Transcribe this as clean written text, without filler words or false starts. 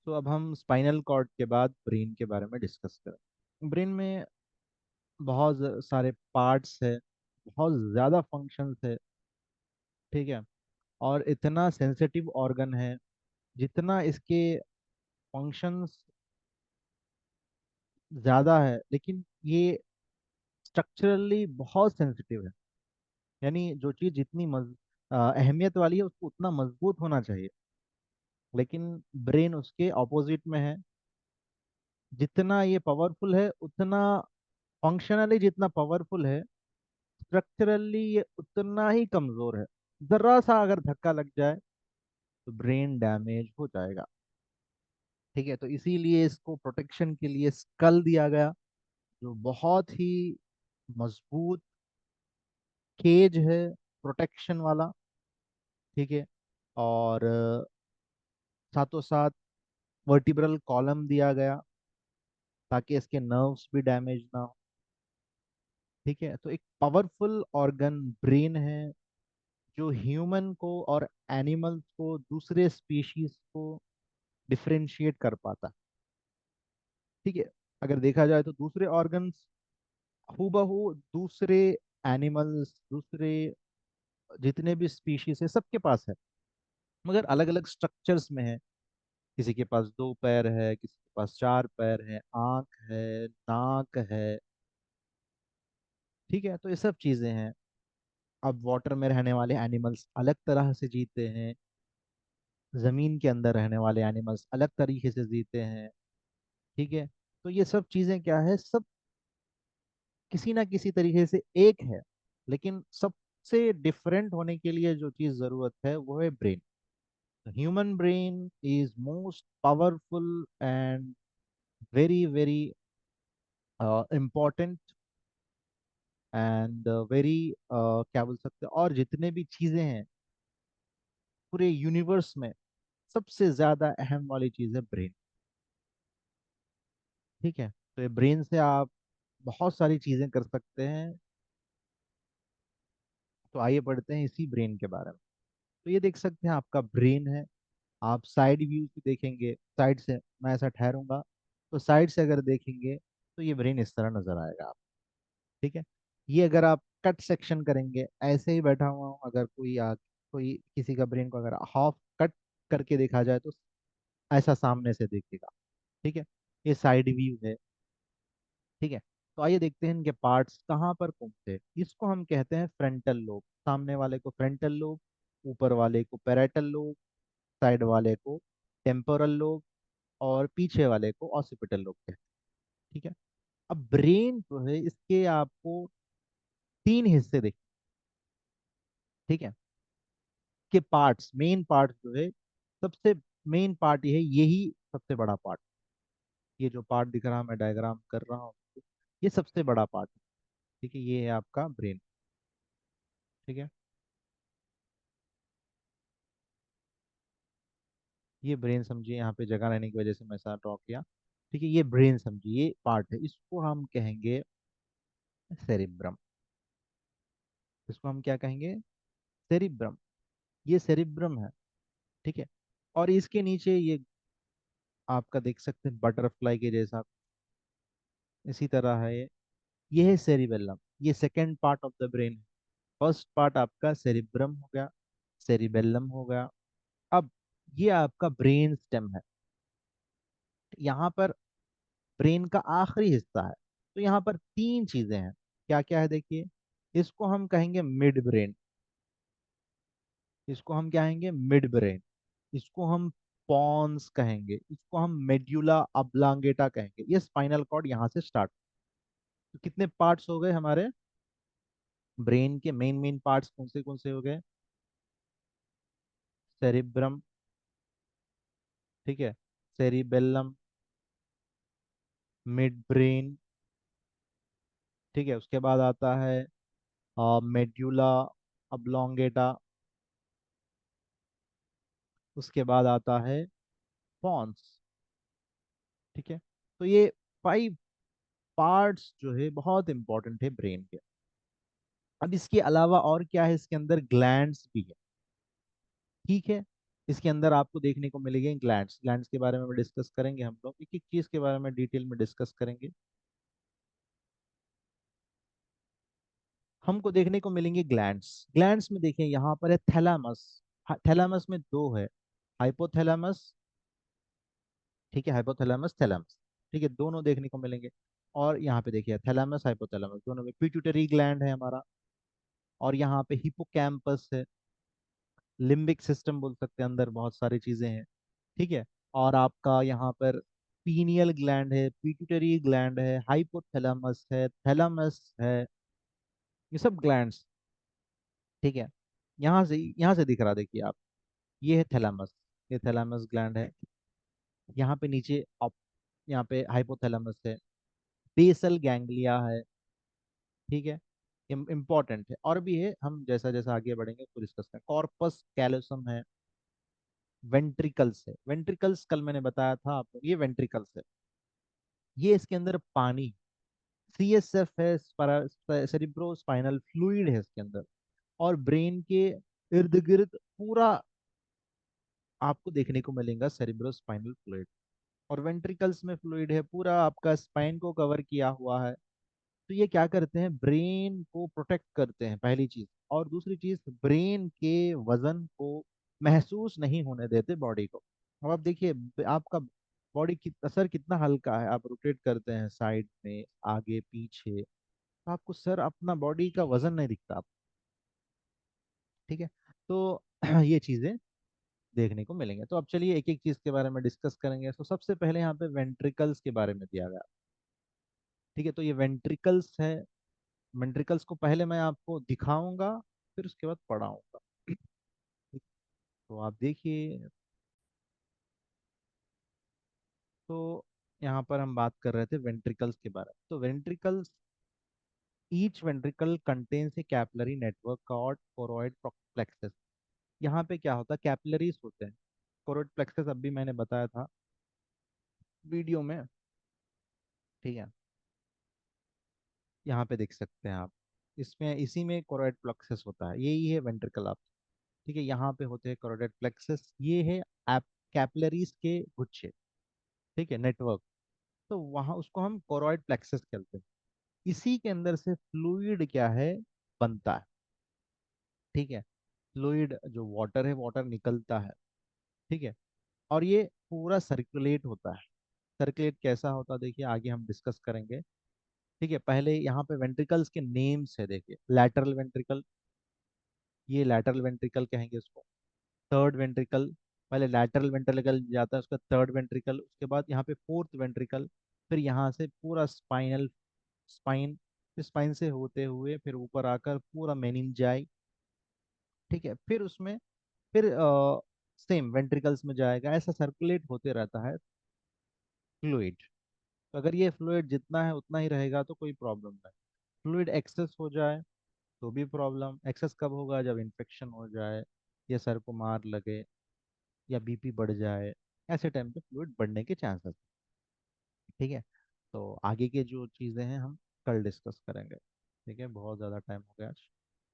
तो अब हम स्पाइनल कॉर्ड के बाद ब्रेन के बारे में डिस्कस करें। ब्रेन में बहुत सारे पार्ट्स है, बहुत ज़्यादा फंक्शंस है। ठीक है। और इतना सेंसिटिव ऑर्गन है, जितना इसके फंक्शंस ज़्यादा है, लेकिन ये स्ट्रक्चरली बहुत सेंसिटिव है। यानी जो चीज़ जितनी अहमियत वाली है, उसको उतना मजबूत होना चाहिए, लेकिन ब्रेन उसके ऑपोजिट में है। जितना ये पावरफुल है, उतना फंक्शनली जितना पावरफुल है, स्ट्रक्चरली ये उतना ही कमजोर है। जरा सा अगर धक्का लग जाए तो ब्रेन डैमेज हो जाएगा। ठीक है। तो इसीलिए इसको प्रोटेक्शन के लिए स्कल दिया गया, जो बहुत ही मजबूत केज है, प्रोटेक्शन वाला। ठीक है। और साथों साथ वर्टिब्रल कॉलम दिया गया, ताकि इसके नर्व्स भी डैमेज ना हो। ठीक है। तो एक पावरफुल ऑर्गन ब्रेन है, जो ह्यूमन को और एनिमल्स को, दूसरे स्पीशीज को डिफरेंशिएट कर पाता। ठीक है। अगर देखा जाए तो दूसरे ऑर्गन्स हूबहू दूसरे एनिमल्स, दूसरे जितने भी स्पीशीज है, सबके पास है, मगर अलग अलग स्ट्रक्चर्स में है। किसी के पास दो पैर है, किसी के पास चार पैर है, आंख है, नाक है। ठीक है। तो ये सब चीजें हैं। अब वाटर में रहने वाले एनिमल्स अलग तरह से जीते हैं, जमीन के अंदर रहने वाले एनिमल्स अलग तरीके से जीते हैं। ठीक है। तो ये सब चीजें क्या है, सब किसी ना किसी तरीके से एक है, लेकिन सबसे डिफरेंट होने के लिए जो चीज जरूरत है वो है brain. Human brain is most powerful and very very important and very क्या बोल सकते हैं, और जितने भी चीजें हैं पूरे यूनिवर्स में, सबसे ज्यादा अहम वाली चीज है ब्रेन। ठीक है। तो ये ब्रेन से आप बहुत सारी चीजें कर सकते हैं। तो आइए पढ़ते हैं इसी ब्रेन के बारे में। तो ये देख सकते हैं, आपका ब्रेन है। आप साइड व्यू से देखेंगे, साइड से मैं ऐसा ठहरूंगा, तो साइड से अगर देखेंगे तो ये ब्रेन इस तरह नजर आएगा आप। ठीक है। ये अगर आप कट सेक्शन करेंगे, ऐसे ही बैठा हुआ हूँ, अगर कोई किसी का ब्रेन को अगर हाफ कट करके देखा जाए तो ऐसा सामने से देखेगा। ठीक है। ये साइड व्यू है। ठीक है। तो आइए देखते हैं इनके पार्ट्स कहाँ पर कौन से। इसको हम कहते हैं फ्रंटल लोब। सामने वाले को फ्रंटल लोब, ऊपर वाले को पैराइटल लोब, साइड वाले को टेम्पोरल लोब, और पीछे वाले को ऑसिपिटल लोब कहते हैं। ठीक है। अब ब्रेन जो है, इसके आपको तीन हिस्से देखें। ठीक है। के पार्ट्स, मेन पार्ट जो है, सबसे मेन पार्ट ये है, यही सबसे बड़ा पार्ट। ये जो पार्ट दिख रहा है, मैं डायग्राम कर रहा हूँ, ये सबसे बड़ा पार्ट है। ठीक है। ये है आपका ब्रेन। ठीक है। ये ब्रेन समझिए, यहाँ पे जगह रहने की वजह से मैं ऐसा ड्रॉ किया। ठीक है। ये ब्रेन समझिए, ये पार्ट है, इसको हम कहेंगे सेरिब्रम। इसको हम क्या कहेंगे? सेरिब्रम। ये सेरिब्रम है। ठीक है। और इसके नीचे ये आपका देख सकते हैं बटरफ्लाई के जैसा, इसी तरह है ये है सेरिबेलम। ये second part of the brain. First part आपका सेरिब्रम हो गया, सेरिबेलम हो गया। अब ये आपका ब्रेन स्टेम है। यहाँ पर ब्रेन का आखिरी हिस्सा है। तो यहाँ पर तीन चीजें हैं। क्या क्या है देखिए। इसको हम कहेंगे मिड ब्रेन। इसको हम क्या कहेंगे? Mid brain. इसको हम पॉन्स कहेंगे। इसको हम मेड्यूला अब्लांगेटा कहेंगे। ये स्पाइनल कॉर्ड यहाँ से स्टार्ट। तो कितने पार्ट्स हो गए हमारे ब्रेन के? मेन मेन पार्ट्स कौन से हो गए? सेरिब्रम। ठीक है। Cerebellum, mid brain. ठीक है। उसके बाद आता है मेड्यूला अब्लोंगेटा। उसके बाद आता है पॉन्स। ठीक है। तो ये 5 पार्ट्स जो है बहुत इंपॉर्टेंट है ब्रेन के। अब इसके अलावा और क्या है, इसके अंदर ग्लैंड्स भी है। ठीक है। इसके अंदर आपको देखने को मिलेंगे ग्लैंड्स। ग्लैंड्स के बारे में डिस्कस करेंगे हम लोग, एक एक चीज के बारे में डिटेल में डिस्कस करेंगे। हमको देखने को मिलेंगे ग्लैंड्स। ग्लैंड्स में देखिए यहाँ पर है थैलामस। थैलामस में दो है, हाइपोथैलामस, ठीक है, हाइपोथैलामस थैलामस, ठीक है, दोनों देखने को मिलेंगे। और यहाँ पे देखिए थैलामस हाइपोथैलामस दोनों में पिट्यूटरी ग्लैंड है हमारा। और यहाँ पे हिपोकैम्पस है, लिम्बिक सिस्टम बोल सकते हैं, अंदर बहुत सारी चीजें हैं, ठीक है। और आपका यहाँ पर पीनियल ग्लैंड है, पिट्यूटरी ग्लैंड है, हाइपोथैलामस है, थैलामस है, ये सब ग्लैंड्स, ठीक है। यहाँ से दिख रहा देखिए आप, ये है थैलामस, ये थैलामस ग्लैंड है। यहाँ पे नीचे यहाँ पे हाइपोथैलामस है, बेसल गैंग्लिया है, ठीक है, इम्पॉर्टेंट है। और भी है, हम जैसा जैसा आगे बढ़ेंगे उसको डिस्कस करें। कॉर्पस कैलोसम है, वेंट्रिकल्स है, वेंट्रिकल्स कल मैंने बताया था आपको, ये वेंट्रिकल्स है। ये इसके अंदर पानी, CSF है, सेरिब्रो स्पाइनल फ्लूइड है इसके अंदर। और ब्रेन के इर्द गिर्द पूरा आपको देखने को मिलेगा सेरिब्रो स्पाइनल फ्लूइड। और वेंट्रिकल्स में फ्लूइड है, पूरा आपका स्पाइन को कवर किया हुआ है। तो ये क्या करते हैं, ब्रेन को प्रोटेक्ट करते हैं, पहली चीज। और दूसरी चीज, ब्रेन के वजन को महसूस नहीं होने देते बॉडी को। अब आप देखिए आपका बॉडी की सर कितना हल्का है, आप रोटेट करते हैं साइड में, आगे पीछे, तो आपको सर अपना बॉडी का वजन नहीं दिखता आपको, ठीक है। तो ये चीजें देखने को मिलेंगे। तो अब चलिए एक एक चीज के बारे में डिस्कस करेंगे। तो सबसे पहले यहाँ पे वेंट्रिकल्स के बारे में दिया गया, ठीक है। तो ये वेंट्रिकल्स है, वेंट्रिकल्स को पहले मैं आपको दिखाऊंगा, फिर उसके बाद पढ़ाऊंगा। तो आप देखिए, तो यहाँ पर हम बात कर रहे थे वेंट्रिकल्स के बारे में। तो ventricles, each ventricle contains a capillary network called choroid plexus. यहाँ पे क्या होता है, कैपिलरीज होते हैं। कोरोइड प्लेक्सस अभी मैंने बताया था वीडियो में, ठीक है, यहाँ पे देख सकते हैं आप। इसमें इसी में कोरोइड प्लेक्सस होता है, यही है वेंट्रिकल आप, ठीक है। यहाँ पे होते हैं कोरोइड प्लेक्सस, ये है आप कैपिलरीज के गुच्छे, ठीक है, नेटवर्क। तो वहाँ उसको हम कोरोइड प्लेक्सस कहते हैं। इसी के अंदर से फ्लूइड क्या है, बनता है, ठीक है। फ्लूइड जो वाटर है, वाटर निकलता है, ठीक है। और ये पूरा सर्कुलेट होता है। सर्कुलेट कैसा होता है देखिए, आगे हम डिस्कस करेंगे, ठीक है। पहले यहाँ पे वेंट्रिकल्स के नेम्स है, देखिए लैटरल वेंट्रिकल, ये लैटरल वेंट्रिकल कहेंगे उसको। थर्ड वेंट्रिकल, पहले लैटरल वेंट्रिकल जाता है, उसका थर्ड वेंट्रिकल, उसके बाद यहाँ पे फोर्थ वेंट्रिकल। फिर यहाँ से पूरा स्पाइनल, स्पाइन, स्पाइन से होते हुए फिर ऊपर आकर पूरा मेनिंजाई, ठीक है। फिर उसमें फिर सेम वेंट्रिकल्स में जाएगा, ऐसा सर्कुलेट होते रहता है फ्लूइड। तो अगर ये फ्लूइड जितना है उतना ही रहेगा तो कोई प्रॉब्लम नहीं। फ्लूइड एक्सेस हो जाए तो भी प्रॉब्लम। एक्सेस कब होगा, जब इन्फेक्शन हो जाए, या सर को मार लगे, या BP बढ़ जाए, ऐसे टाइम पे फ्लूइड बढ़ने के चांसेस, ठीक है। तो आगे के जो चीज़ें हैं हम कल डिस्कस करेंगे, ठीक है। बहुत ज़्यादा टाइम हो गया आज।